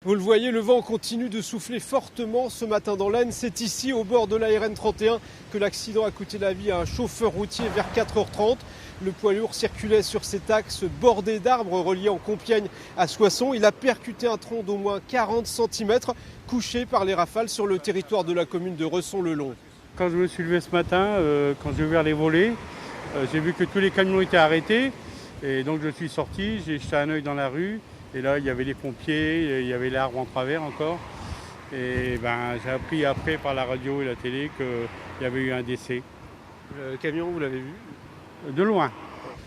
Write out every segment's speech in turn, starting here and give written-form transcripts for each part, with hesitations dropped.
Vous le voyez, le vent continue de souffler fortement ce matin dans l'Aisne. C'est ici, au bord de la RN 31, que l'accident a coûté la vie à un chauffeur routier vers 4h30. Le poids lourd circulait sur cet axe bordé d'arbres reliant Compiègne à Soissons. Il a percuté un tronc d'au moins 40 cm, couché par les rafales sur le territoire de la commune de Resson-le-Long. Quand je me suis levé ce matin, quand j'ai ouvert les volets, j'ai vu que tous les camions étaient arrêtés. Et donc je suis sorti, j'ai jeté un œil dans la rue. Et là, il y avait les pompiers, il y avait l'arbre en travers encore. Et j'ai appris après par la radio et la télé qu'il y avait eu un décès. Le camion, vous l'avez vu ? De loin.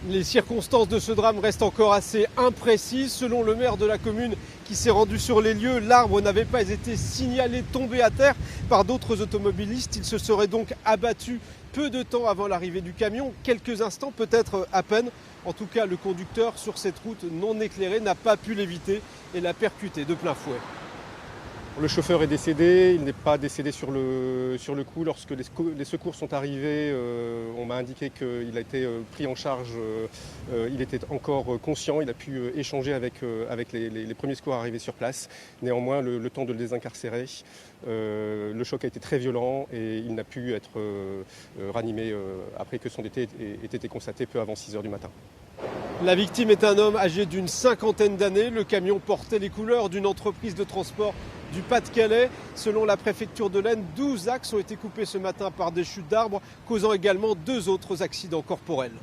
Les circonstances de ce drame restent encore assez imprécises. Selon le maire de la commune qui s'est rendu sur les lieux, l'arbre n'avait pas été signalé tombé à terre par d'autres automobilistes. Il se serait donc abattu peu de temps avant l'arrivée du camion, quelques instants peut-être à peine. En tout cas, le conducteur sur cette route non éclairée n'a pas pu l'éviter et l'a percuté de plein fouet. Le chauffeur est décédé, il n'est pas décédé sur le coup. Lorsque les secours sont arrivés, on m'a indiqué qu'il a été pris en charge, il était encore conscient, il a pu échanger avec les premiers secours arrivés sur place. Néanmoins, le temps de le désincarcérer, le choc a été très violent et il n'a pu être ranimé après que son décès ait été constaté peu avant 6h du matin. La victime est un homme âgé d'une cinquantaine d'années. Le camion portait les couleurs d'une entreprise de transport du Pas-de-Calais. Selon la préfecture de l'Aisne, 12 axes ont été coupés ce matin par des chutes d'arbres, causant également 2 autres accidents corporels.